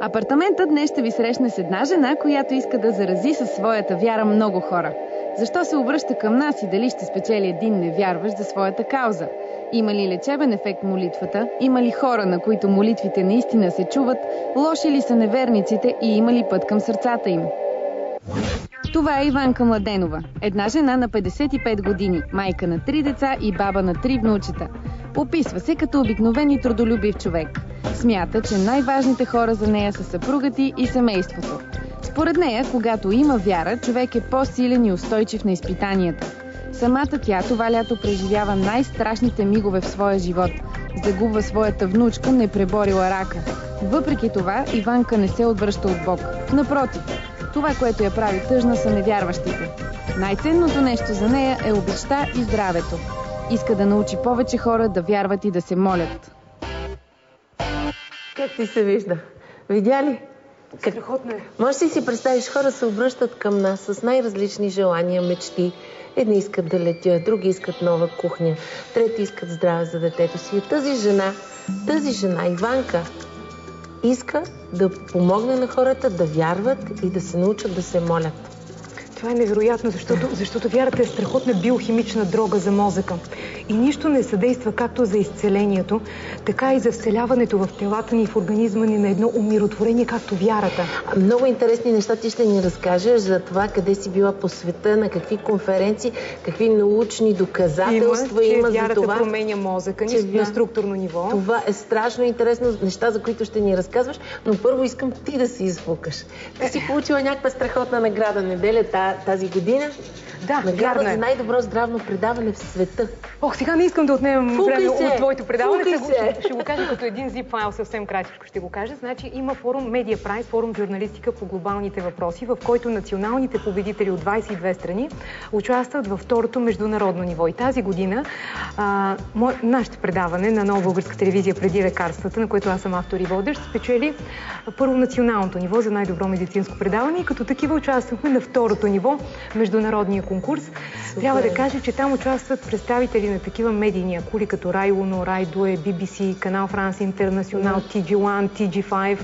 Апартаментът днес ще ви срещне с една жена, която иска да зарази със своята вяра много хора. Защо се обръща към нас и дали ще спечели един невярващ за своята кауза? Има ли лечебен ефект молитвата? Има ли хора, на които молитвите наистина се чуват? Лоши ли са неверниците и има ли път към сърцата им? Това е Иванка Младенова. Една жена на 55 години, майка на 3 деца и баба на 3 внучета. Описва се като обикновен и трудолюбив човек. Смята, че най-важните хора за нея са съпругът и семейството. Според нея, когато има вяра, човек е по-силен и устойчив на изпитанията. Самата тя това лято преживява най-страшните мигове в своя живот. Загубва своята внучка, не преборила рака. Въпреки това, Иванка не се отвръща от Бог. Напротив, това, което я прави тъжна, са невярващите. Най-ценното нещо за нея е обичта и здравето. Иска да научи повече хора да вярват и да се молят. Как ти се вижда? Видя ли? Страхотно е. Може ли си представиш, хора се обръщат към нас с най-различни желания, мечти. Едни искат да летят, други искат нова кухня, трети искат здраве за детето си. Тази жена, Иванка, иска да помогне на хората да вярват и да се научат да се молят. Това е невероятно, защото вярата е страхотна биохимична дрога за мозъка. И нищо не съдейства както за изцелението, така и за вселяването в телата ни и в организма ни на едно умиротворение, както вярата. Много интересни неща ти ще ни разкажеш за това, къде си била по света, на какви конференции, какви научни доказателства има за това. Вярата променя мозъка ни на структурно ниво. Това е страшно интересно, неща, за които ще ни разказваш, но първо искам ти да си извукаш. Ти си получила някаква страхотна награда неделя тази година. Да, награда за най-добро здравно предаване в света. Сега не искам да отнемам време от твоето предаване. Ще го кажа като един zip файл, съвсем кратичко ще го кажа. Значи има форум Media Prize, форум журналистика по глобалните въпроси, в който националните победители от 22 страни участват във второто международно ниво. И тази година нашето предаване на Нова българска телевизия преди лекарствата, на което аз съм автор и водещ, спечели първо националното ниво за най-добро медицинско предаване и като такива участвахме на второто ниво, международния конкурс. Супер. Трябва да кажа, че там участват представители на такива медийни акули, като Рай Уно, Рай Дуе, BBC, Канал Франс Интернационал, TG1, TG5.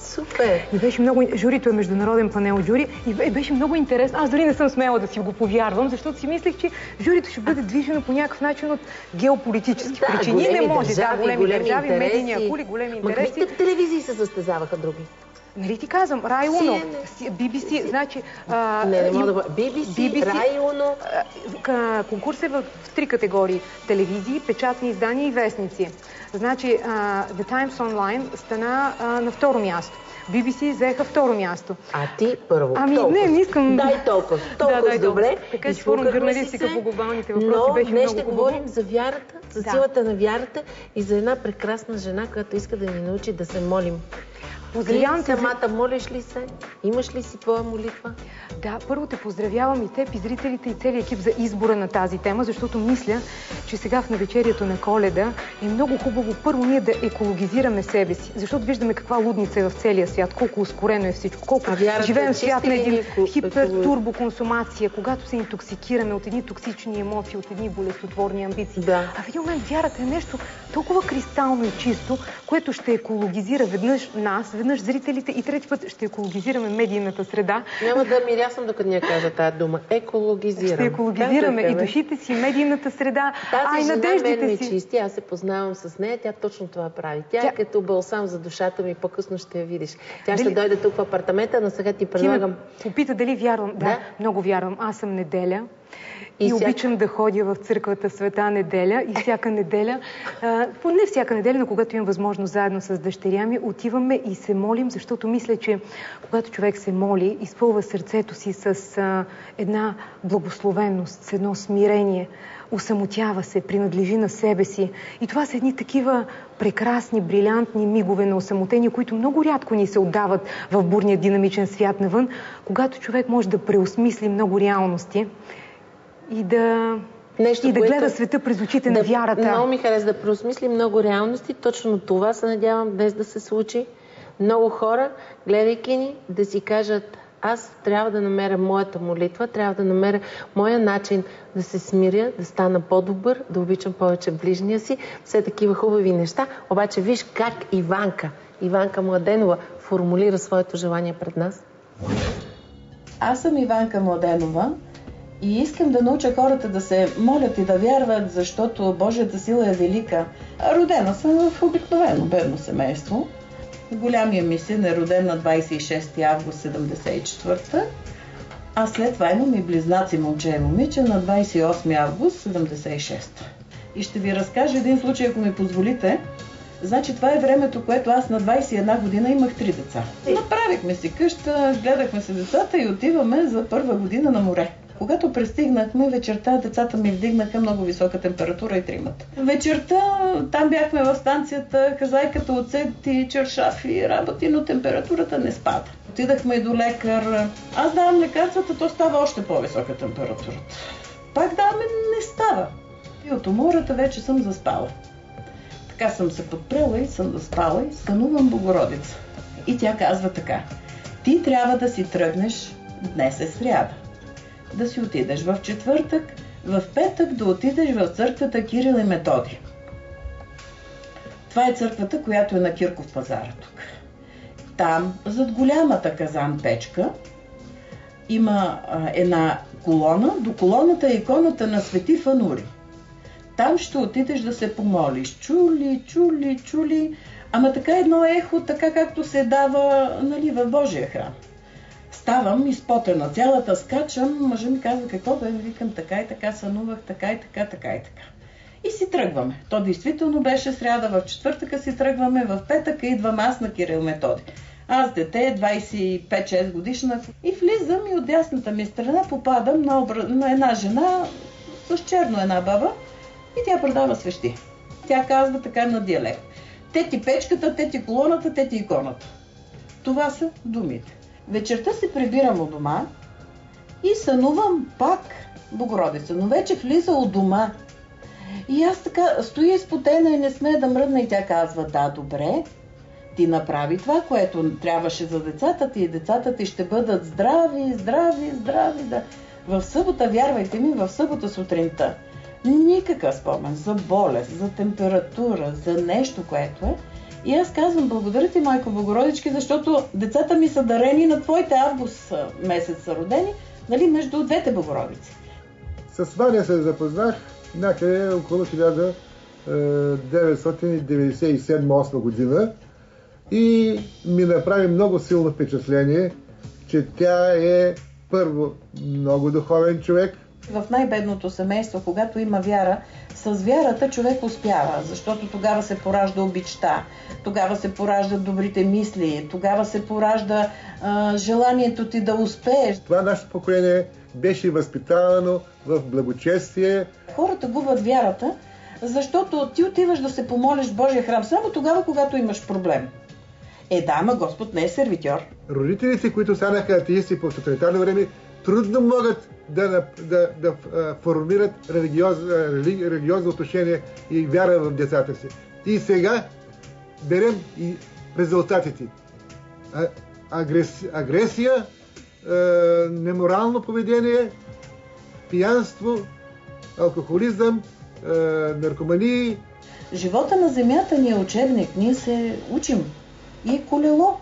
Супер! И беше много... Журито е международен панел жури и беше много интересно. Аз дори не съм смела да си го повярвам, защото си мислех, че журито ще бъде движено по някакъв начин от геополитически причини. Не може. Големи държави, медийни акули, големи интереси. Какви телевизии се състезаваха други? Нали ти казвам, Рай Уно, BBC, значи... Не мога да го... BBC, Рай Уно... Конкурс е в 3 категории. Телевизии, печатни издания и вестници. Значи, The Times Online стана на второ място. BBC взеха второ място. А ти първо. Не искам... Дай толкова. Толкова добре. Така че форум журналистика по глобалните въпроси беше много хубаво. Но днес ще говорим за вярата, за силата на вярата и за една прекрасна жена, която иска да ни научи да се молим. Ти самата молиш ли се? Имаш ли си твоя молитва? Да, първо те поздравявам и теб, и зрителите, и целият екип за избора на тази тема, защото мисля, че сега в навечерието на Коледа е много хубаво първо ние да екологизираме себе си, защото виждаме каква лудница е в целия свят, колко ускорено е всичко, колко живеем в свят на един хипертурбоконсумация, когато се интоксикираме от едни токсични емоции, от едни болестотворни амбиции. Да. А в един момент вярата е нещо толкова кристално и чисто, което ще екологизира веднъж нас, веднъж зрителите и трети път ще екологизираме медийната среда. Няма да мирясам, докато ни я кажа тази дума. Екологизирам. Ще екологизираме и душите си, медийната среда, и надеждите си. Тази чисти, аз се познавам с нея, тя точно това прави. Тя е като балсам за душата ми, по-късно ще я видиш. Тя ще дойде тук в апартамента, но сега ти предлагам... Попита дали вярвам. Да, много вярвам. Аз съм неделя. И обичам да ходя в църквата Света неделя и всяка неделя, не всяка неделя, но когато имам възможност заедно с дъщеря ми, отиваме и се молим, защото мисля, че когато човек се моли, изпълва сърцето си с една благословенност, с едно смирение, усамотява се, принадлежи на себе си. И това са едни такива прекрасни, брилянтни мигове на усамотение, които много рядко ни се отдават в бурния динамичен свят навън, когато човек може да преосмисли много реалности и да гледа света през очите на вярата. Много ми хареса да преосмисли много реалности. Точно това се надявам днес да се случи. Много хора, гледайки ни, да си кажат: Аз трябва да намеря моята молитва, трябва да намеря моя начин да се смиря, да стана по-добър, да обичам повече ближния си. Все такива хубави неща. Обаче виж как Иванка Младенова формулира своето желание пред нас. Аз съм Иванка Младенова и искам да науча хората да се молят и да вярват, защото Божията сила е велика. Родена съм в обикновено бедно семейство. Голямия ми син е роден на 26 август 1974, а след това имам и близнаци момче и момиче на 28 август 1976. И ще ви разкажа един случай, ако ми позволите. Значи това е времето, което аз на 21 година имах 3 деца. Направихме си къща, гледахме се децата и отиваме за първа година на море. Когато пристигнахме, вечерта децата ми вдигнаха много висока температура и тримата. Вечерта там бяхме в станцията, хазайката отсети чаршафи, работи, но температурата не спада. Отидахме и до лекар. Аз давам лекарствата, то става още по-висока температурата. Пак даваме, не става. И от умората вече съм заспала. Така съм се подпрела и съм заспала и сънувам Богородица. И тя казва така: ти трябва да си тръгнеш, днес е сряда, да си отидеш в четвъртък, в петък да отидеш в църквата Кирил и Методий. Това е църквата, която е на Кирков пазара тук. Там, зад голямата казан печка, има една колона. До колоната е иконата на Свети Фанури. Там ще отидеш да се помолиш. Чули. Ама така едно ехо, така както се дава, нали, в Божия храм. Ставам изпотена, цялата скачам, мъжът ми казва: какво бе? Викам: така и така сънувах, така и така. И си тръгваме. То действително беше сряда, в четвъртъка си тръгваме, в петъка идвам аз на Кирил Методий. Аз дете, 25-6 годишна, и влизам и от дясната ми страна попадам на една жена с черно, една баба, и тя продава свещи. Тя казва така на диалект: тети печката, тети колоната, тети иконата. Това са думите. Вечерта се прибирам от дома и сънувам пак Богородица, но вече влиза от дома. И аз така стоя изпотена и не смея да мръдна, и тя казва: да, добре, ти направи това, което трябваше за децата ти, и децата ти ще бъдат здрави. Да. В събота, вярвайте ми, в събота сутринта никакъв спомен за болест, за температура, за нещо, което е. И аз казвам: благодаря ти, майко Богородички, защото децата ми са дарени на твоите август месец са родени, нали, между двете Богородици. С Ваня се запознах някъде около 1997-8 година и ми направи много силно впечатление, че тя е първо много духовен човек. В най-бедното семейство, когато има вяра, с вярата човек успява, защото тогава се поражда обичта, тогава се пораждат добрите мисли, тогава се поражда желанието ти да успееш. Това нашето поколение беше възпитавано в благочестие. Хората губят вярата, защото ти отиваш да се помолиш в Божия храм само тогава, когато имаш проблем. Да, ама Господ не е сервитьор. Родителите, които станаха атеисти по тоталитарно време, трудно могат да формират религиозно отношение и вяра в децата си. И сега берем и резултатите. Агресия, неморално поведение, пиянство, алкохолизъм, наркомании. Живота на земята ни е учебник, ние се учим. И е колело.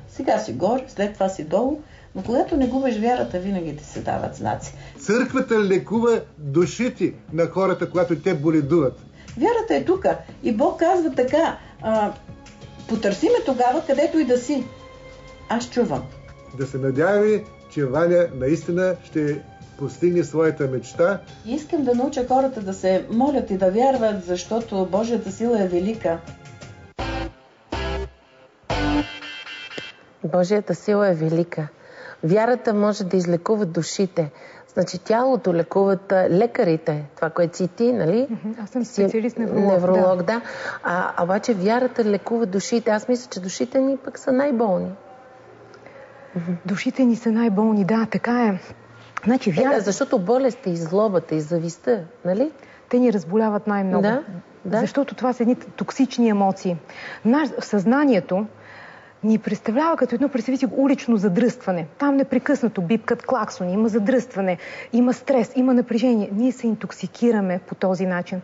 Сега си горе, след това си долу. Но когато не губиш вярата, винаги ти се дават знаци. Църквата лекува душите на хората, когато те боледуват. Вярата е тук. И Бог казва така: потърси ме тогава, където и да си. Аз чувам. Да се надяваме, че Ваня наистина ще постигне своята мечта. И искам да науча хората да се молят и да вярват, защото Божията сила е велика. Божията сила е велика. Вярата може да излекува душите. Значи тялото лекуват лекарите. Това, което си ти, нали? Аз съм специалист невролог, да. Обаче вярата лекува душите. Аз мисля, че душите ни пък са най-болни. Душите ни са най-болни, да, така е. Значи вярата... Защото болестта и злобата и завистта, нали? Те ни разболяват най-много. Да. Защото това са едни токсични емоции. Съзнанието ни представлява като едно, представите го, улично задръстване. Там непрекъснато бипкат клаксони, има задръстване, има стрес, има напрежение. Ние се интоксикираме по този начин.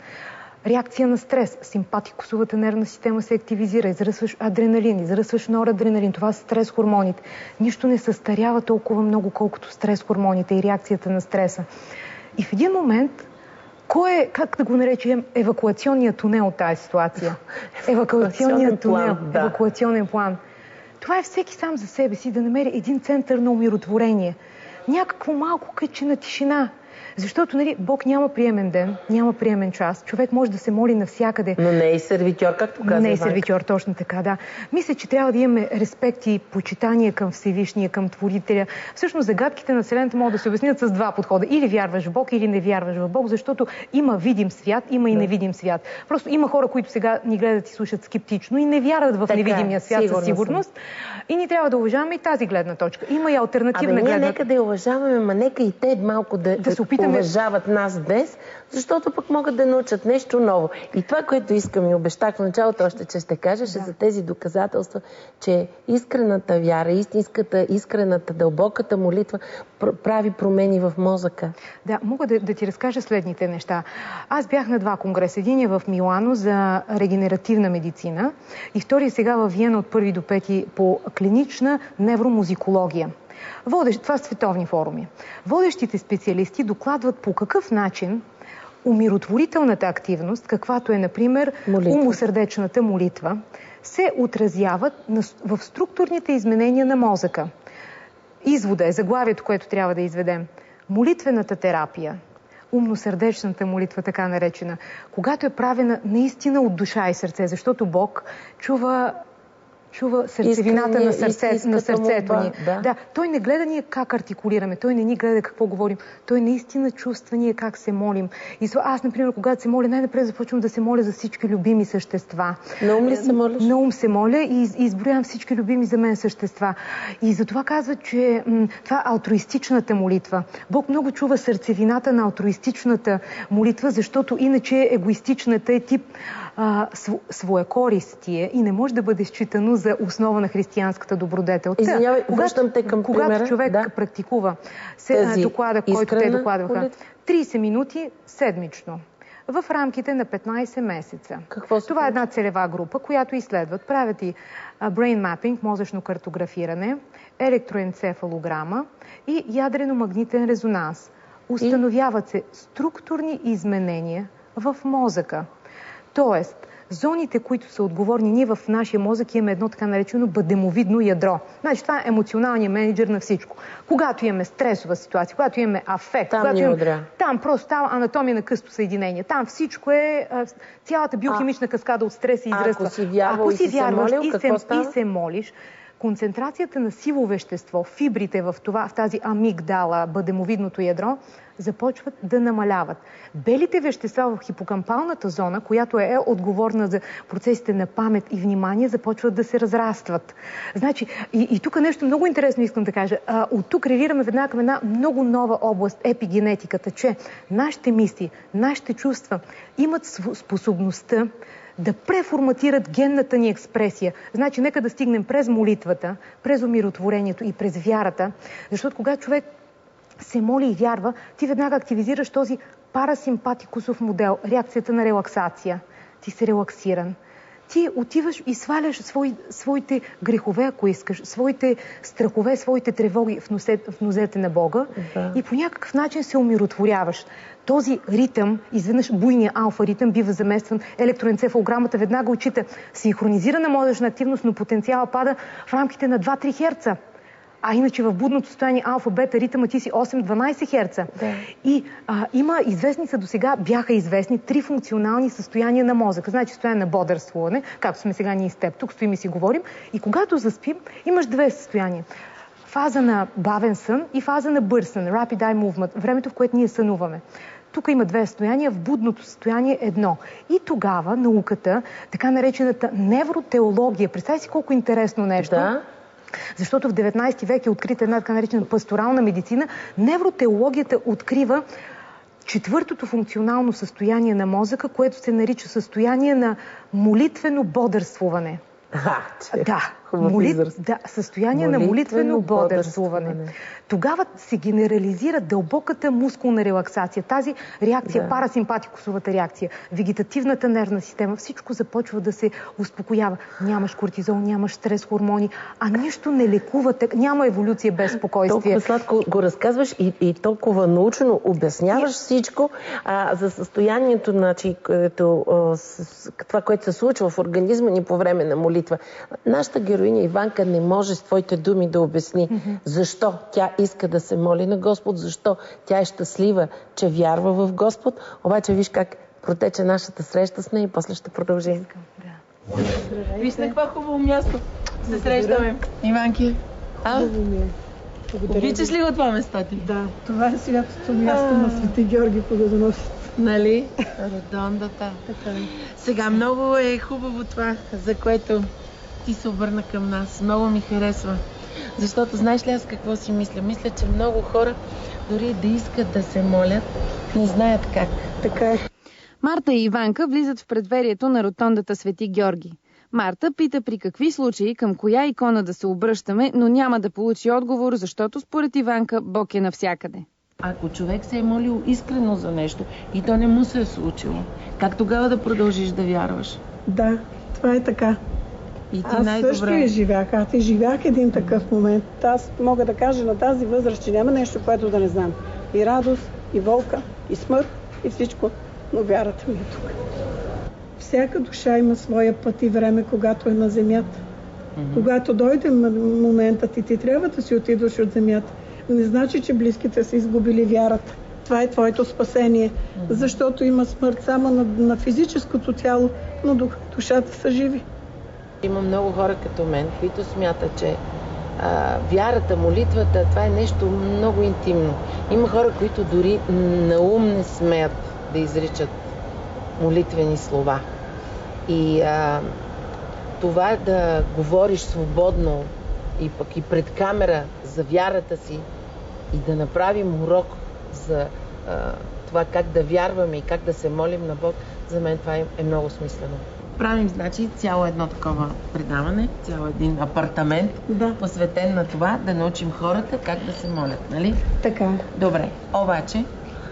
Реакция на стрес. Симпатикусовата нервна система се активизира, изръсваш адреналин, изръсваш норадреналин. Това са стрес хормоните. Нищо не състарява толкова много, колкото стрес хормоните и реакцията на стреса. И в един момент, кой е, как да го наречем, евакуационният тунел от тази ситуация? Евакуационният тунел, да. Евакуационен план. Това е всеки сам за себе си да намери един център на умиротворение. Някакво малко кътче на тишина. Защото, нали, Бог няма приемен ден, няма приемен час. Човек може да се моли навсякъде. Но не е и сервитьор, както каза. Не е сервитьор, точно така, да. Мисля, че трябва да имаме респект и почитание към Всевишния, към Творителя. Всъщност, загадките на Вселената могат да се обяснят с два подхода. Или вярваш в Бог, или не вярваш в Бог, защото има видим свят, има и невидим свят. Просто има хора, които сега ни гледат и слушат скептично и не вярват в невидимия свят със сигурност. И ни трябва да уважаваме и тази гледна точка. Има и алтернативна гледна точка. Нека да я уважаваме, ма нека и те малко да се уважават нас днес, защото пък могат да научат нещо ново. И това, което искам и обещах в началото още, че ще кажа, ще за тези доказателства, че искрената вяра, искрената, дълбоката молитва прави промени в мозъка. Да, мога да ти разкажа следните неща. Аз бях на два конгреса. Единия в Милано за регенеративна медицина и втория сега във Виена от 1 до 5 по клинична невромузикология. Това са световни форуми. Водещите специалисти докладват по какъв начин умиротворителната активност, каквато е, например, умосърдечната молитва, се отразяват в структурните изменения на мозъка. Извода е заглавието, което трябва да изведем. Молитвената терапия, умносърдечната молитва, така наречена, когато е правена наистина от душа и сърце, защото Бог чува сърцевината на сърцето ни. Да, той не гледа ние как артикулираме, той не ни гледа какво говорим, той наистина чувства ние как се молим. И аз, например, когато се моля, най-напред започвам да се моля за всички любими същества. На ум ли се молиш? На ум се моля и изброявам всички любими за мен същества. И затова казва, че това е алтруистичната молитва. Бог много чува сърцевината на алтруистичната молитва, защото иначе егоистичната е тип своекористие и не може да бъде считано за основа на християнската добродетел. Извинявай, връщам те към примера. Когато човек практикува доклада, който те докладваха, 30 минути седмично, в рамките на 15 месеца. Това е една целева група, която изследват. Правят и brain mapping, мозъчно картографиране, електроенцефалограма и ядрено-магнитен резонанс. Установяват се структурни изменения в мозъка. Тоест, зоните, които са отговорни, ние в нашия мозък имаме едно така наречено бъдемовидно ядро. Значи това е емоционалният менеджер на всичко. Когато имаме стресова ситуация, когато имаме афект, там просто става анатомия на късто съединение. Там всичко е, цялата биохимична каскада от стрес и изръства. Ако си вярваш и се молиш, концентрацията на сиво вещество, фибрите в тази амигдала, бъдемовидното ядро, започват да намаляват. Белите вещества в хипокампалната зона, която е отговорна за процесите на памет и внимание, започват да се разрастват. Значи, и тук нещо много интересно искам да кажа. От тук релираме веднага към една много нова област, епигенетиката, че нашите мисли, нашите чувства имат способността да преформатират генната ни експресия. Значи, нека да стигнем през молитвата, през умиротворението и през вярата, защото когато човек се моли и вярва, ти веднага активизираш този парасимпатикусов модел, реакцията на релаксация. Ти си релаксиран. Ти отиваш и сваляш своите грехове, ако искаш, своите страхове, своите тревоги в нозете на Бога и по някакъв начин се умиротворяваш. Този ритъм, изведнъж буйния алфа ритъм, бива заместван. Електроенцефалограмата веднага отчита синхронизирана мозъчна активност, но потенциала пада в рамките на 2-3 херца. А иначе в будното състояние алфа-бета ритъма ти си 8-12 херца. Да. И има известни са досега, бяха известни 3 функционални състояния на мозъка. Значи състояние на бодрствуване, както сме сега ние с теб, тук стоим и си говорим. И когато заспим, имаш 2 състояния. Фаза на бавен сън и фаза на бърз сън, rapid eye movement, времето, в което ние сънуваме. Тук има 2 състояния, в будното състояние 1. И тогава науката, така наречената невротеология, представи си колко интересно нещо. Да. Защото в 19 век е открита една така наречена пасторална медицина. Невротеологията открива 4-то функционално състояние на мозъка, което се нарича състояние на молитвено бодърствуване. Да. състояние на молитвено бодрствуване. Тогава се генерализира дълбоката мускулна релаксация. Тази реакция, парасимпатикусовата реакция, вегетативната нервна система, всичко започва да се успокоява. Нямаш кортизол, нямаш стрес хормони, а нищо не лекува. Няма еволюция без спокойствие. Толкова сладко го разказваш и толкова научно обясняваш всичко за състоянието, това, което се случва в организма ни по време на молитва. Нашата героиня Иванка не може с твоите думи да обясни защо тя иска да се моли на Господ, защо тя е щастлива, че вярва в Господ. Обаче виж как протече нашата среща с нея и после ще продължим. Виж на какво хубаво място се срещаме, Иванки. Обичаш ли го това место ти? Да, това е святото място на Свети Георги Победоносец. Нали? Родондата. Сега много е хубаво това, за което ти се обърна към нас. Много ми харесва. Защото знаеш ли аз какво си мисля? Мисля, че много хора дори да искат да се молят, не знаят как. Така е. Марта и Иванка влизат в предверието на ротондата Свети Георги. Марта пита при какви случаи към коя икона да се обръщаме, но няма да получи отговор, защото според Иванка Бог е навсякъде. Ако човек се е молил искрено за нещо и то не му се е случило, как тогава да продължиш да вярваш? Да, това е така. И ти аз също изживях. Аз изживях един такъв момент. Аз мога да кажа на тази възраст, че няма нещо, което да не знам. И радост, и болка, и смърт, и всичко. Но вярата ми е тук. Всяка душа има своя път и време, когато е на земята. Когато дойде моментът и ти трябва да си отидеш от земята, не значи, че близките са изгубили вярата. Това е твоето спасение, защото има смърт само на физическото тяло, но душата са живи. Има много хора като мен, които смятат, че вярата, молитвата, това е нещо много интимно. Има хора, които дори на ум не смеят да изричат молитвени слова. И това да говориш свободно и пък и пред камера за вярата си и да направим урок за това как да вярваме и как да се молим на Бог, за мен това е много смислено. Правим, значи, цяло едно такова предаване, цял един апартамент, посветен на това да научим хората как да се молят, нали? Така. Добре, обаче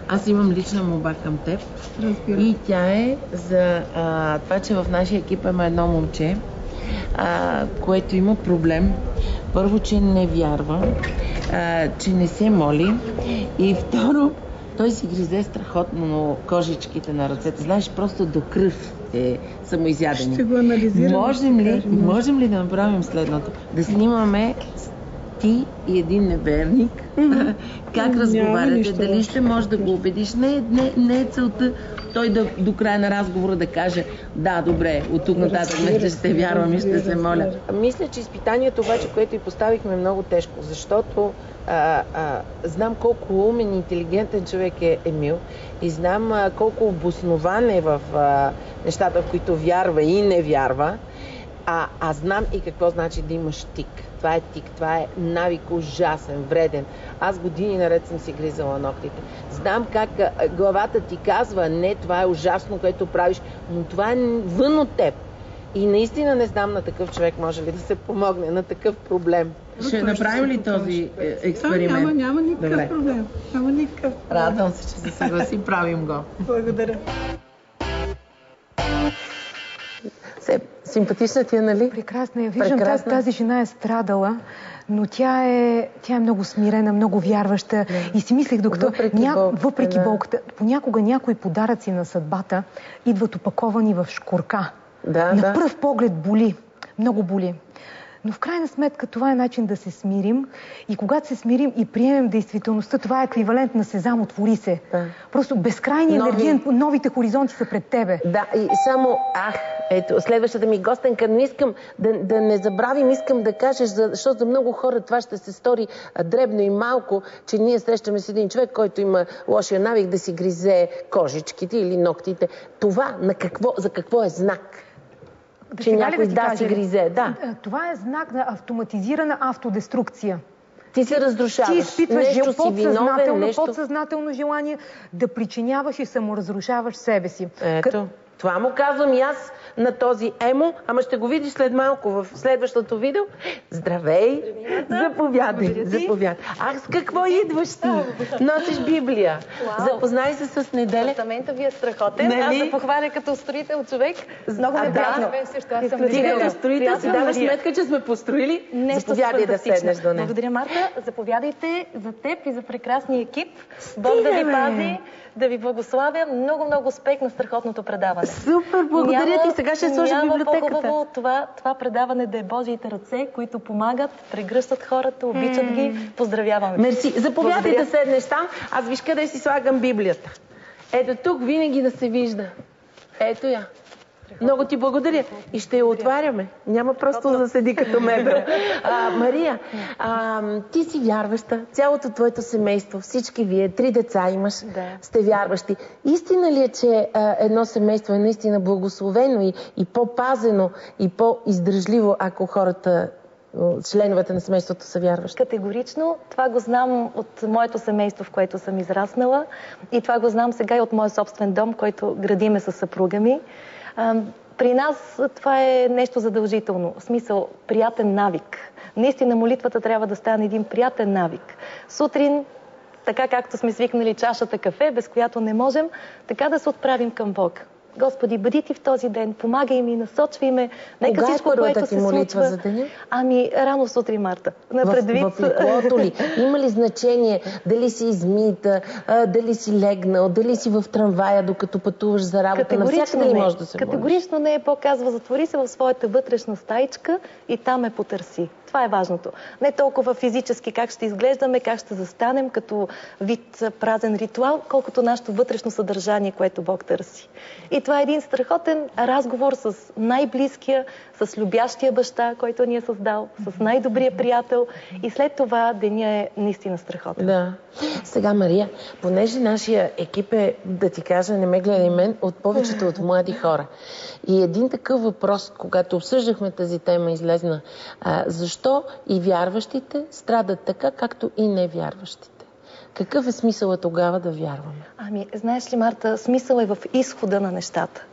аз имам лична молба към теб. Разбира. И тя е за това, че в нашия екип има едно момче, което има проблем. Първо, че не вярва, че не се моли и второ, той си гризе страхотно кожичките на ръцете. Знаеш, просто до кръв е самоизядени. Ще го анализираме. Можем ли да направим следното? Да снимаме ти и един неверник, как разговаряте, дали ще можеш да го убедиш. Не е целта той до края на разговора да каже да, добре, от тук нататък ще вярвам и ще се моля. Мисля, че изпитанието обаче, което и поставихме, е много тежко, защото знам колко умен и интелигентен човек е Емил и знам колко обоснован е в нещата, в които вярва и не вярва. А знам и какво значи да имаш тик. Това е тик, това е навик ужасен, вреден. Аз години наред съм си гризала ногтите. Знам как главата ти казва, не, това е ужасно, което правиш, но това е вън от теб. И наистина не знам на такъв човек може ли да се помогне, на такъв проблем. Ще направим ли този експеримент? Няма никакъв проблем. Няма никакъв проблем. Радвам се, че се съгласи, правим го. Благодаря. Симпатична ти е, нали? Прекрасна. Я виждам, тази жена е страдала, но тя е много смирена, много вярваща. И си мислех, докато въпреки болката, понякога някои подаръци на съдбата идват опаковани в шкурка. На пръв поглед боли. Много боли. Но в крайна сметка това е начин да се смирим и когато се смирим и приемем действителността, това е еквивалент на Сезам, отвори се. Просто безкрайният енергиен, новите хоризонти са пред тебе. Да, и само, ето, следващата ми гостенка, но искам да не забравим, искам да кажеш, защото за много хора това ще се стори дребно и малко, че ние срещаме с един човек, който има лошия навик да си гризе кожичките или ногтите. Това за какво е знак? Че някой си гризе. Да. Това е знак на автоматизирана автодеструкция. Ти се разрушаваш. Ти изпитваш подсъзнателно желание да причиняваш и саморазрушаваш себе си. Ето. Това му казвам и аз на този Емо, ама ще го видиш след малко в следващото видео. Здравей! Заповядай! Ах, с какво идваш ти? Носиш Библия. Запознай се с неделя. Апартамента ви е страхотен. Нали? Аз да похваля като строител човек. Много ме приятно. Ти като строител си даваш сметка, че сме построили. Заповядай да седнеш до нея. Благодаря, Марта. Заповядайте за теб и за прекрасния екип. Бог да ви пази, да ви благославя. Много, много успех на страхотното предаване. Супер, благодаря ти. Сега ще сложа библиотеката. Няма по-хубаво това предаване да е Божиите ръце, които помагат, прегръщат хората, обичат ги. Поздравявам ви. Мерси. Заповядай да седнеш там. Аз виж къде си слагам Библията. Ето тук винаги да се вижда. Ето я. Много ти благодаря. И ще я отваряме. Няма просто да седи като мебел. Мария, ти си вярваща. Цялото твоето семейство, всички вие, 3 деца имаш, сте вярващи. Истина ли е, че едно семейство е наистина благословено и по-пазено и по-издръжливо, ако хората, членовете на семейството са вярващи? Категорично. Това го знам от моето семейство, в което съм израснала. И това го знам сега и от моя собствен дом, който градиме със съпруга ми. При нас това е нещо задължително. В смисъл, приятен навик. Наистина молитвата трябва да стане един приятен навик. Сутрин, така както сме свикнали чашата кафе, без която не можем, така да се отправим към Бог. Господи, бъди ти в този ден, помагай ми, насочвай ме. Нека всичко, което се случва за деня? Рано сутрин, Марта. В леглото ли? Има ли значение дали си измита, дали си легнал, дали си в трамвая, докато пътуваш за работа? Навсякъде ли може да се молиш? Категорично не е. По-казва, затвори се в своята вътрешна стаичка и там ме потърси. Това е важното. Не толкова физически как ще изглеждаме, как ще застанем като вид празен ритуал, колкото нашето вътрешно съдържание, което Бог търси. И това е един страхотен разговор с най-близкия, с любящия баща, който ни е създал, с най-добрия приятел. И след това деня е наистина страхотен. Да. Сега, Мария, понеже нашия екип е, да ти кажа, не ме гледай мен, от повечето от млади хора. И един такъв въпрос, когато обсъждахме тази тема, излезна. Защо и вярващите страдат така, както и невярващите? Какъв е смисълът тогава да вярваме? Знаеш ли, Марта, смисъл е в изхода на нещата.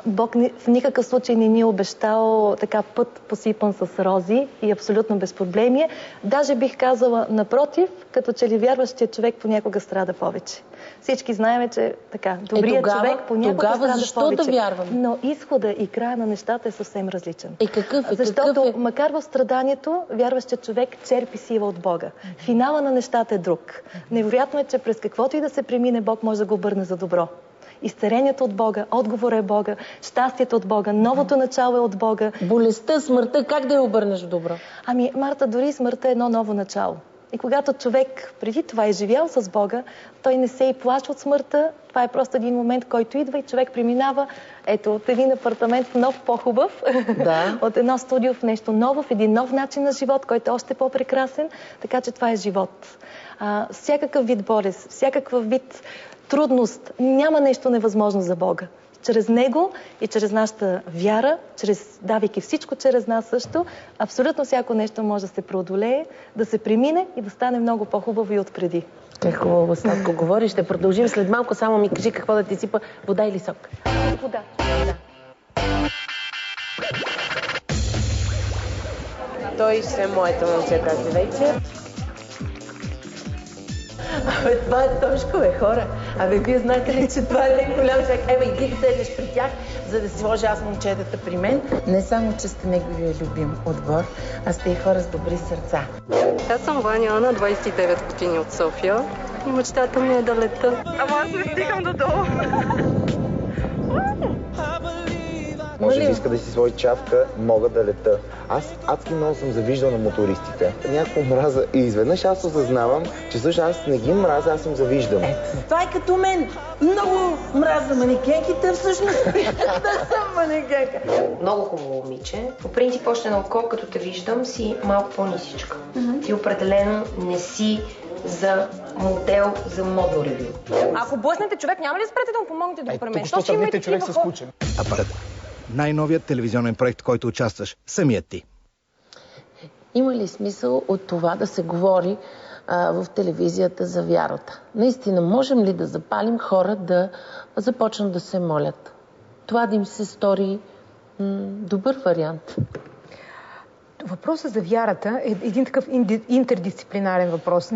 Бог в никакъв случай не ни е обещал така път посипан с рози и абсолютно без проблеми. Даже бих казала, напротив, като че ли вярващият човек понякога страда повече. Всички знаем, че така, добрият човек понякога страда повече. Защо да вярваме? Но изхода и края на нещата е съвсем различен. Какъв е? Защото макар в страданието, вярващият човек черпи сила от Бога. Финала на нещата е друг. Невероятно е, че през каквото и да се премине, Бог може да го обърне за добро. Изцелението от Бога, отговора е Бога, щастието от Бога, новото начало е от Бога. Болестта, смъртта, как да я обърнеш в добро? Марта, дори смъртта е едно ново начало. И когато човек преди това е живял с Бога, той не се и плаши от смъртта. Това е просто един момент, който идва и човек преминава от един апартамент в нов, по-хубав, от едно студио в нещо ново, в един нов начин на живот, който е още по-прекрасен. Така че това е живот. Всякакъв вид болест, всякакъв вид трудност, няма нещо невъзможно за Бога. Чрез Него и чрез нашата вяра, давайки всичко чрез нас също, абсолютно всяко нещо може да се преодолее, да се премине и да стане много по-хубаво и отпреди. Как хубаво, сладко говориш. Ще продължим след малко. Само ми кажи какво да ти сипа. Вода или сок? Вода. Той ще е моето момче тази вечер. Това е Тошко, хора. Вие знаете ли, че това е един голям човек? Иди да седнеш при тях, за да си сложа аз момчетата при мен. Не само, че сте неговия любим отбор, а сте и хора с добри сърца. Аз съм Ваня, на 29 години от София и мечтата ми е да лета. Ама аз не стигам до долу. Може да иска да си своя чапка, мога да лета. Аз адски много съм завиждал на мотористите. Някакво мраза и изведнъж аз осъзнавам, че също аз не ги мраза, аз им завиждам. Това е като мен. Много мраза манекенките, всъщност да съм манекенка. Много хубаво момиче. По принцип, още на око, като те виждам, си малко по-нисичка. Ти определено не си за модел за модно ревю. Ако блъснете човек, няма ли да спрете да му помогнете да го премести? Тук що сравните човек с куче. Апарат. Най-новият телевизионен проект, който участваш, самият ти. Има ли смисъл от това да се говори в телевизията за вярата? Наистина, можем ли да запалим хора да започнат да се молят? това да им се стори добър вариант. Въпросът за вярата е един такъв интердисциплинарен въпрос.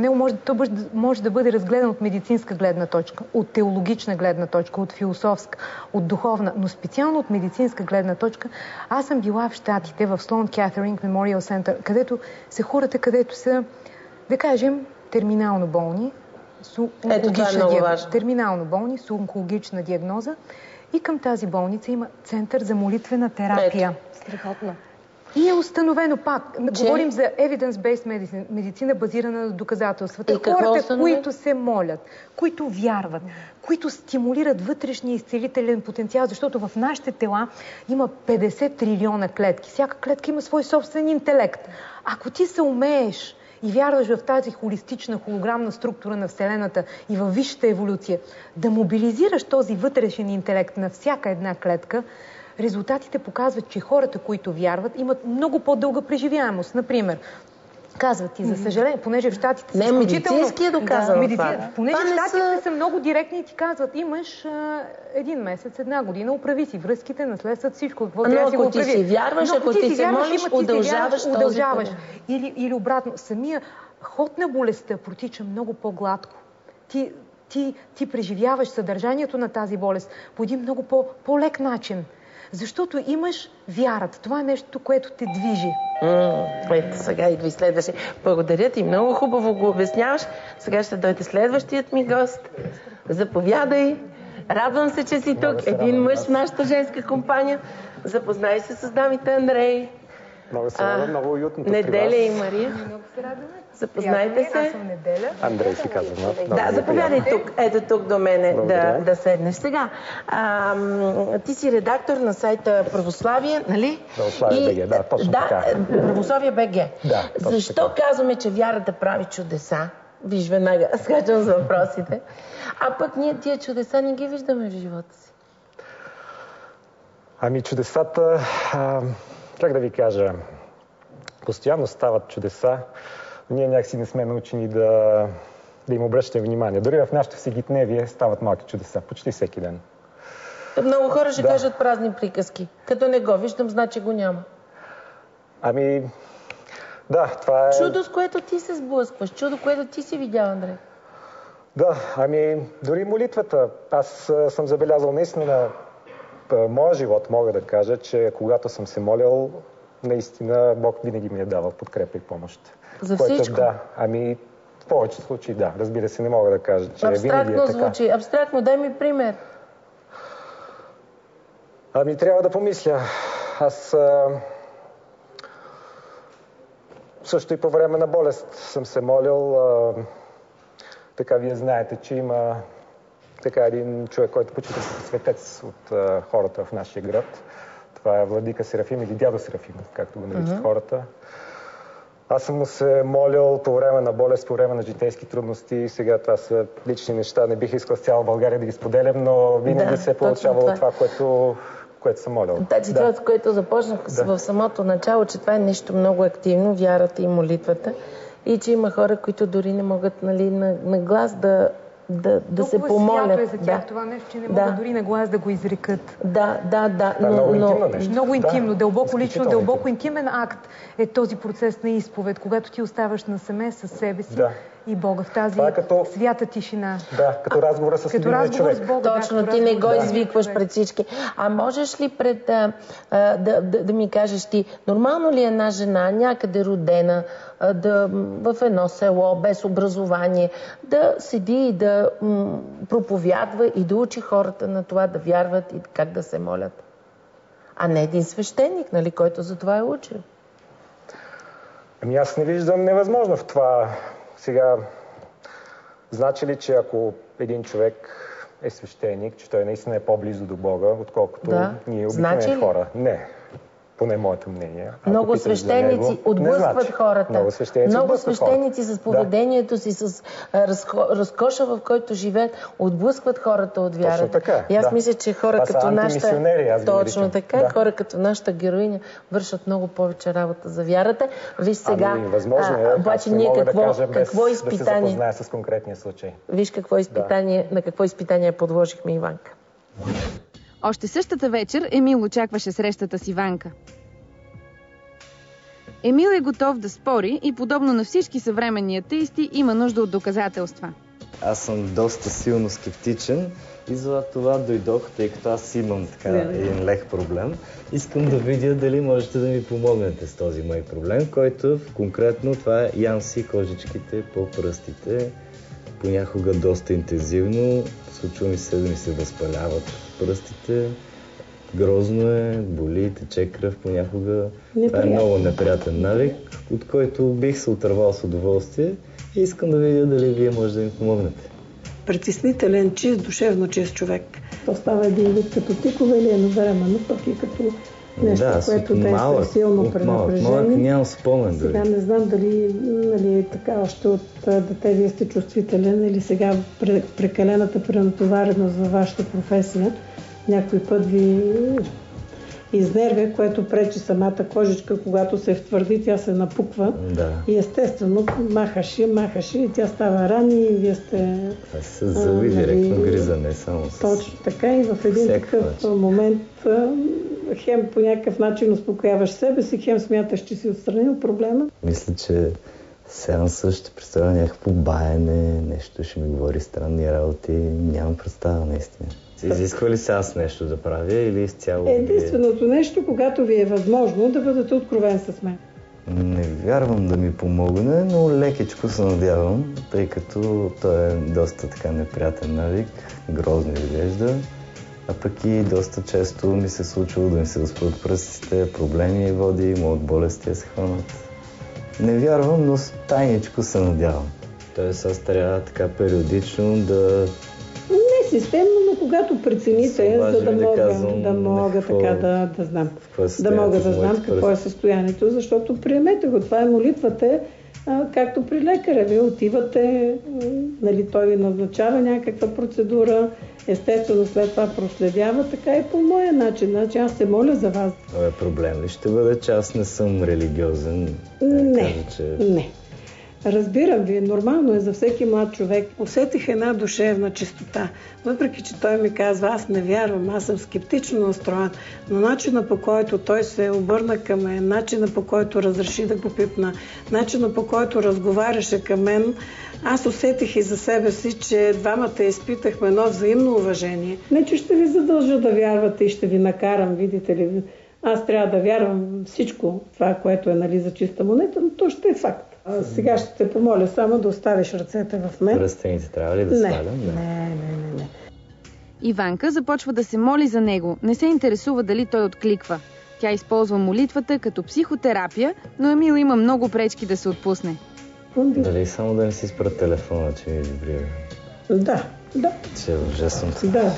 Той може да бъде разгледан от медицинска гледна точка, от теологична гледна точка, от философска, от духовна, но специално от медицинска гледна точка. Аз съм била в Щатите, в Sloan Kettering Memorial Center, където са хората, където са, да кажем, терминално болни, терминално болни с онкологична диагноза, и към тази болница има център за молитвена терапия. Страхотно. И е установено пак. Говорим за evidence-based медицина, базирана на доказателствата. Хората, които се молят, които вярват, които стимулират вътрешния изцелителен потенциал, защото в нашите тела има 50 трилиона клетки. Всяка клетка има свой собствен интелект. Ако ти се умееш и вярваш в тази холистична, холограмна структура на Вселената и във висшата еволюция, да мобилизираш този вътрешен интелект на всяка една клетка, резултатите показват, че хората, които вярват, имат много по-дълга преживяемост. Например, казват ти, за съжаление, понеже в Щатите... Не, медицински е доказано това. Понеже в Щатите са много директни и ти казват, имаш 1 месец, 1 година, оправи си връзките, наследстват всичко. Какво трябва да си го оправи. Ако ти си вярваш, ако ти се молиш, удължаваш. Или обратно, самия ход на болестта протича много по-гладко. Ти преживяваш съдържанието на тази болест по един много по-лек начин. Защото имаш вярата. Това е нещо, което те движи. Ето, сега идва и следваше. Благодаря ти, много хубаво го обясняваш. Сега ще дойде следващият ми гост. Заповядай. Радвам се, че си тук. Един мъж в нашата женска компания. Запознай се с дамите, Андрей. Много се радвам, много уютно при вас. Неделя и Мария. Много се радваме. Запознайте се. Аз съм Неделя. Андрей си казвам. Да, заповядай тук. Ето тук до мене да седнеш. Сега, ти си редактор на сайта Православие, нали? Православие БГ, да, точно така. Православие БГ. Да, защо казваме, че вярата прави чудеса? Виж, веднага скачам с въпросите. А пък ние тия чудеса не ги виждаме в живота си. Ами чудесата, как да ви кажа, постоянно стават чудеса. Ние някакси не сме научени да им обръщаме внимание. Дори в нашето всекидневие стават малки чудеса, почти всеки ден. Много хора ще кажат празни приказки. Като не го виждам, значи го няма. Ами, да, това е... Чудо, с което ти се сблъскваш, чудо, което ти си видял, Андрей. Да, ами, дори молитвата. Аз съм забелязал наистина моя живот, мога да кажа, че когато съм се молил, наистина Бог винаги ми е давал подкрепа и помощ. За всичко? Да, ами в повечето случаи да. Разбира се, не мога да кажа, че винаги е така. Звучи. Абстрактно, дай ми пример. Ами трябва да помисля. Аз също и по време на болест съм се молил. Така, вие знаете, че има така един човек, който почита светец от хората в нашия град. Това е владика Серафим или дядо Серафим, както го наричат хората. Аз съм му се молил по време на болест, по време на житейски трудности. Сега това са лични неща. Не бих искал с цяла България да ги споделям, но винаги се е получавало това, което съм молил. Това, с което започнах в самото начало, че това е нещо много активно, вярата и молитвата. И че има хора, които дори не могат, нали, на глас да се помолят. Толкова свято е за тях това нещо, че не могат дори на глас да го изрекат. Да. Много интимно нещо. Много интимно, дълбоко лично, дълбоко интимен акт е този процес на изповед, когато ти оставаш насаме със себе си и Бога в тази свята тишина. Да, като разговора с любимия човек. С Бога, точно, ти не го извикваш пред всички. А можеш ли да ми кажеш ти, нормално ли е една жена, някъде родена, в едно село, без образование, да седи и да проповядва и да учи хората на това да вярват и как да се молят? А не един свещеник, нали, който за това е учил. Ами аз не виждам невъзможно в това. Сега, значи ли, че ако един човек е свещеник, че той наистина е по-близо до Бога, отколкото ние обикновени хора? Не. Поне моето мнение. Много свещеници отблъскват хората. Много свещеници с поведението си, с разкоша, в който живеят, отблъскват хората от вярата. Точно така. И аз мисля, че хора като нашата... Точно така. Хора като нашата героиня вършат много повече работа за вярата. Виж сега... Възможно е. Обаче ние какво изпитание... Да се запозная с конкретния случай. Виж какво изпитание, на какво изпитание подложихме Иванка. Още същата вечер Емил очакваше срещата с Иванка. Емил е готов да спори и подобно на всички съвременни атеисти има нужда от доказателства. Аз съм доста силно скептичен и за това дойдох, тъй като аз имам един лек проблем. Искам да видя дали можете да ми помогнете с този мой проблем, който конкретно това е янси кожичките по пръстите. Понякога доста интензивно, случва ми се да ми се възпаляват пръстите. Грозно е, боли, тече кръв понякога. Това е много неприятен навик, от който бих се отървал с удоволствие и искам да видя дали вие може да ми помогнете. Притеснителен, чист, душевно чист човек. То става един вид като тикове или едновременно, пък и като нещо, което действа силно пренапрежение. Малък нямам спомен дори. Сега не знам дали така още от дете вие сте чувствителен или сега прекалената пренатовареност във вашата професия някой път ви изнервя, което пречи самата кожичка, когато се втвърди, тя се напуква. Да. И естествено махаш и тя става рани и вие сте... Това се зъби директно гризане, само с... Точно така и в един такъв момент хем по някакъв начин успокояваш себе си, хем смяташ, че си отстранил проблема. Мисля, че сеанса ще представя някакво баяне, нещо ще ми говори странни работи, нямам представа наистина. Изисква ли се аз нещо да правя или изцяло? Единственото нещо, когато ви е възможно да бъдете откровен с мен. Не вярвам да ми помогне, но лекичко се надявам, тъй като той е доста така неприятен навик, грозно изглежда, а пък и доста често ми се случва да ми се възпрат пръстите, проблеми води, могат болести да се хванат. Не вярвам, но тайничко се надявам. Тоест аз трябва така периодично да... Не системно, но когато прецените, за да мога така да знам. Да мога да знам какво е състоянието, защото приемете го. Това е молитвата, както при лекаря. Вие отивате, нали, той ви назначава някаква процедура, естествено след това проследява, така и по моя начин. Значи аз се моля за вас. Това е проблем ли ще бъде, че аз не съм религиозен? Не. Разбирам ви, нормално е за всеки млад човек. Усетих една душевна чистота. Въпреки, че той ми казва, аз не вярвам, аз съм скептично настроен, но начина по който той се обърна към мен, начина по който разреши да го пипна, начина по който разговаряше към мен, аз усетих и за себе си, че двамата изпитахме едно взаимно уважение. Не, че ще ви задължа да вярвате и ще ви накарам, видите ли. Аз трябва да вярвам всичко това, което е, нали, за чиста монета, но то ще е факт. Сега ще те помоля само да оставиш ръцете в мен. Пръстените трябва ли да свалям? Не. Иванка започва да се моли за него. Не се интересува дали той откликва. Тя използва молитвата като психотерапия, но Емил има много пречки да се отпусне. Дали само да не си спра телефона, че ми вибрира? Да. Че е ужасно. Да.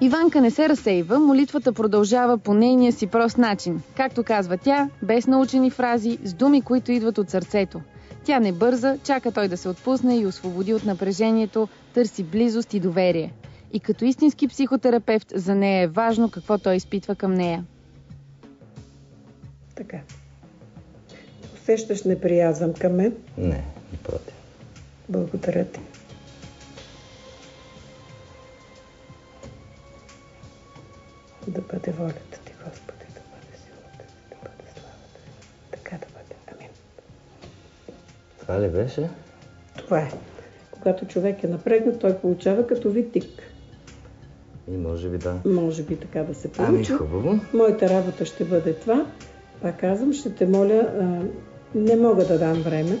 Иванка не се разсейва, молитвата продължава по нейния си прост начин. Както казва тя, без научени фрази, с думи, които идват от сърцето. Тя не бърза, чака той да се отпусне и освободи от напрежението, търси близост и доверие. И като истински психотерапевт, за нея е важно какво той изпитва към нея. Така. Усещаш неприязъм към мен? Не, напротив. Благодаря ти. Да бъде волята ти, Господи, да бъде силата ти, да бъде славата ти. Така да бъде. Амин. Това ли беше? Това е. Когато човек е напрегнат, той получава като вид тик. И може би да. Може би така да се получи. Хубаво. Моята работа ще бъде това. Пак казвам, ще те моля, не мога да дам време.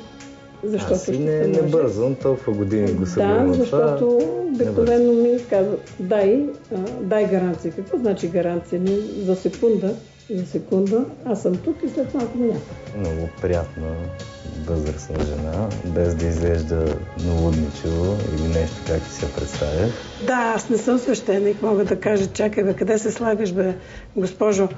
Защото аз не бързам, толкова години го събирам. Да, защото обикновено ми казват, дай гаранция. Какво значи гаранция? За секунда, аз съм тук и след малко няма. Много приятна възрастна жена, без да изглежда налудничево или нещо, както си я представя. Да, аз не съм свещеник, мога да кажа, чакай къде се слагаш, госпожо,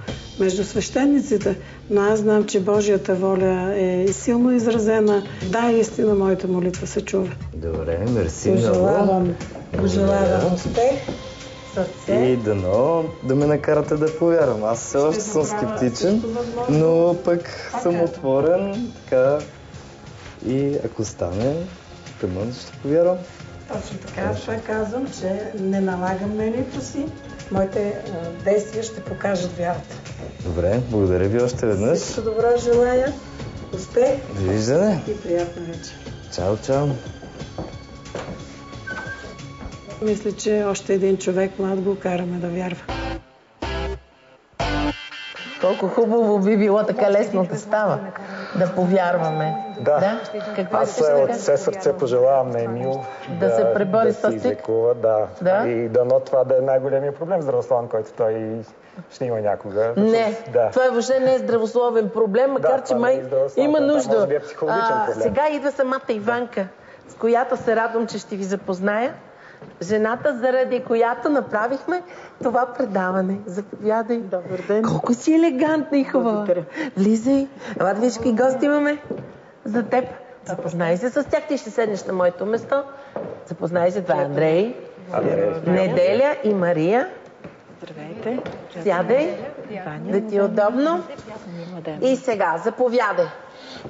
между свещениците, но аз знам, че Божията воля е силно изразена. Да, истина, моята молитва се чува. Добре, мерси. Пожелавам успех. И дано да ме накарате да повярвам. Аз все още съм скептичен, но пък съм отворен, така, и ако стане, ще повярвам. Точно така. Аз това казвам, че не налагам мнението си. Моите действия ще покажат вярата. Добре, благодаря ви още веднъж. Всичко добро желая. Успех. Довиждане. И приятна вечер. Чао, чао. Мисля, че още един човек млад го караме да вярва. Колко хубаво би било така лесно да става, да повярваме. Да. Какво аз от все сърце пожелавам на Емил да се пребори с се излекува. Да. И дано това да е най-големият проблем здравословен, който той ще има някога. Не, това въобще не е здравословен проблем, макар че май има нужда. Може би е психологичен проблем. Сега идва самата Иванка, с която се радвам, че ще ви запозная. Жената, заради която направихме това предаване. Заповядай. Добър ден. Колко си елегантна и хубава. Благодаря. Влизай. Ела, виж какви гости имаме за теб. Запознай се с тях. Ти ще седнеш на моето место. Запознай се. Това е Андрей. Неделя и Мария. Здравейте. Сядай. Да ти е удобно. И сега, заповядай.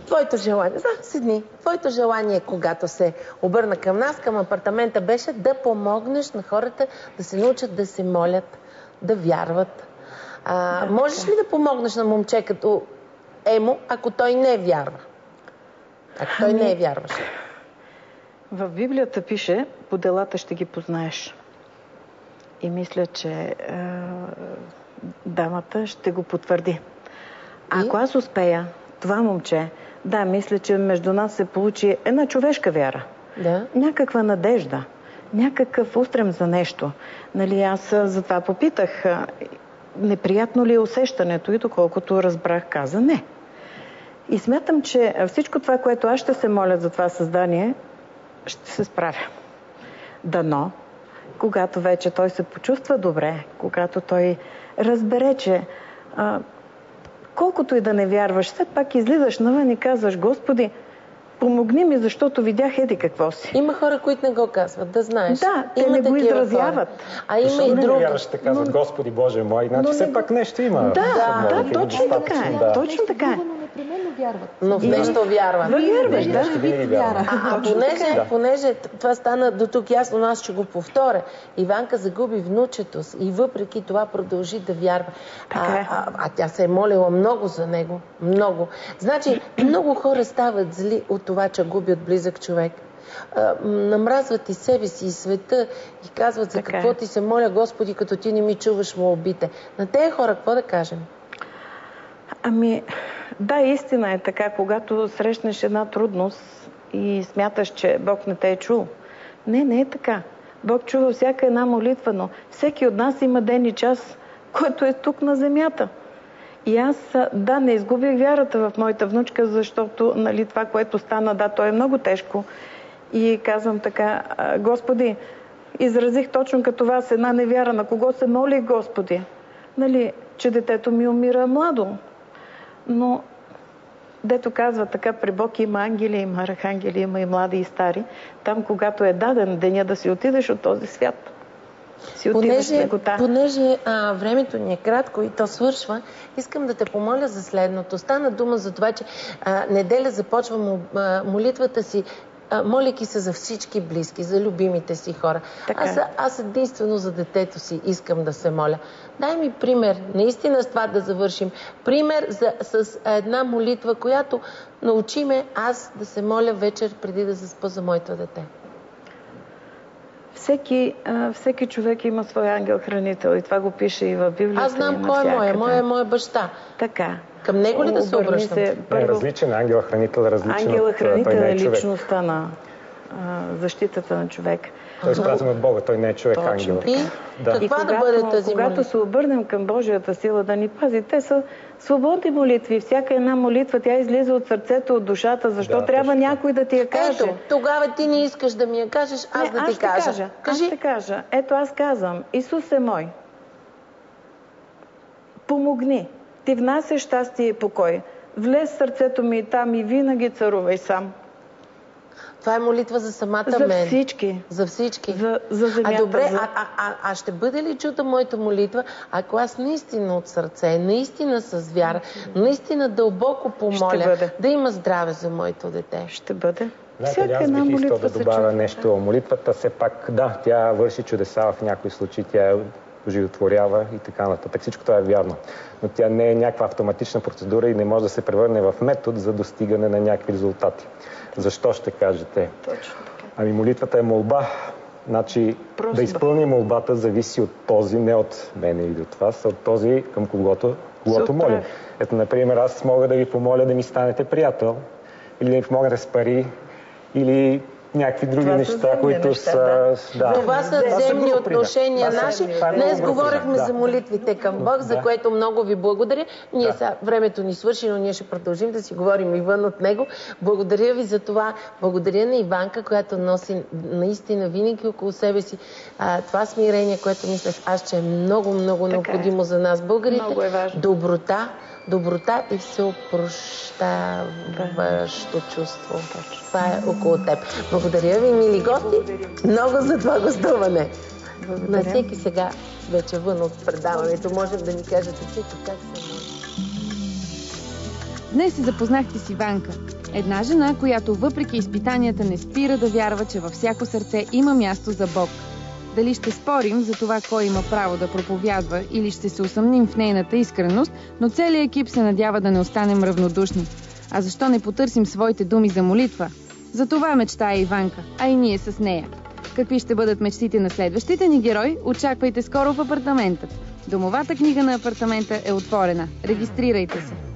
Твоето желание, седни, твоето желание, когато се обърна към нас, към апартамента, беше да помогнеш на хората да се научат да се молят, да вярват. Можеш ли да помогнеш на момче като Емо, ако той не вярва? Ако той не е вярваш? В Библията пише, по делата ще ги познаеш. И мисля, че дамата ще го потвърди. Ако аз успея, това момче, мисля, че между нас се получи една човешка вяра. Да. Някаква надежда, някакъв устрем за нещо. Нали, аз затова попитах, неприятно ли е усещането, и доколкото разбрах, каза не. И смятам, че всичко това, което аз ще се моля за това създание, ще се справя. Дано, когато вече той се почувства добре, когато той разбере, че колкото и да не вярваш, все пак излизаш навън и казваш: Господи, помогни ми, защото видях еди какво си. Има хора, които не го казват, да знаеш. Да, те не го изразяват. А има и друго. Защо ще казват: Господи Боже мой, значи все пак нещо има. Да, точно така е. Точно така е. Но в нещо вярват. Вярваш, понеже това стана до тук ясно, аз ще го повторя. Иванка загуби внучето си и въпреки това продължи да вярва. А тя се е молила много за него. Много. Значи, много хора стават зли от това, че губят близък човек. Намразват и себе си, и света, и казват: за какво ти се моля, Господи, като ти не ми чуваш молбите. На тези хора какво да кажем? Да, истина е така, когато срещнеш една трудност и смяташ, че Бог не те е чул. Не е така. Бог чува всяка една молитва, но всеки от нас има ден и час, който е тук на земята. И аз, не изгубих вярата в моята внучка, защото това, което стана, то е много тежко. И казвам така: Господи, изразих точно като вас една невяра. На кого се молих, Господи? Че детето ми умира младо. Но, дето казва така, при Бог има ангели, има архангели, има и млади и стари. Там, когато е даден деня да си отидеш от този свят, си отиваш в лекота. Понеже времето ни е кратко и то свършва, искам да те помоля за следното. Стана дума за това, че неделя започва молитвата си, молейки се за всички близки, за любимите си хора. Аз единствено за детето си искам да се моля. Дай ми пример, наистина с това да завършим. Пример с една молитва, която научи ме аз да се моля вечер преди да заспа за моето дете. Всеки човек има свой ангел-хранител и това го пише и в Библията. Аз знам кой е моя. Моя баща. Така. Към него ли да се обръщам? Различен ангел-хранител, различен ангел-хранител е личността на защитата на човек. Той е изпратен от Бога, той не е човек, ангел. И когато се обърнем към Божията сила да ни пази, те са свободни молитви. Всяка една молитва, тя излиза от сърцето, от душата. Защо трябва някой да ти я каже? Ето, тогава ти не искаш да ми я кажеш, аз да ти кажа. Аз ще кажа. Ето, аз казвам: Исус е мой. Помогни. Ти внасяш щастие и покой. Влез в сърцето ми и там и винаги царувай сам. Това е молитва за самата за мен. Всички. За всички. За земята. Добре, ще бъде ли чута моята молитва, ако аз наистина от сърце, наистина с вяра, наистина дълбоко помоля да има здраве за моето дете? Ще бъде. Знаете, аз бих искал да добавя нещо. Молитвата все пак, да, тя върши чудеса в някои случаи, тя оживотворява и така нататък. Всичко това е вярно. Но тя не е някаква автоматична процедура и не може да се превърне в метод за достигане на някакви резултати. Защо ще кажете? Точно. Ами молитвата е молба. Значи да изпълни молбата зависи от този, не от мене или от вас, а от този, към когото моля. Ето, например, аз мога да ви помоля да ми станете приятел, или да ми помогнете с пари, или някакви други неща, които са... Да. Това са взаимни отношения наши. Днес говорихме за молитвите към Бог, за което много ви благодаря. Ние сега, времето ни свърши, но ние ще продължим да си говорим и вън от него. Благодаря ви за това. Благодаря на Иванка, която носи наистина винаги около себе си това смирение, което мислех аз, че е много, много необходимо за нас, българите. Много е важно. Доброта и всеопрощаващо чувство. Това е около теб. Благодаря ви, мили гости, много за това гостуване. На всеки сега, вече вън от предаването, можем да ни кажете всеки как се може. Днес се запознахте с Иванка. Една жена, която въпреки изпитанията не спира да вярва, че във всяко сърце има място за Бог. Дали ще спорим за това кой има право да проповядва или ще се усъмним в нейната искреност, но целият екип се надява да не останем равнодушни. А защо не потърсим своите думи за молитва? За това мечтае Иванка, а и ние с нея. Какви ще бъдат мечтите на следващите ни герои, очаквайте скоро в апартаментът. Домовата книга на апартамента е отворена. Регистрирайте се!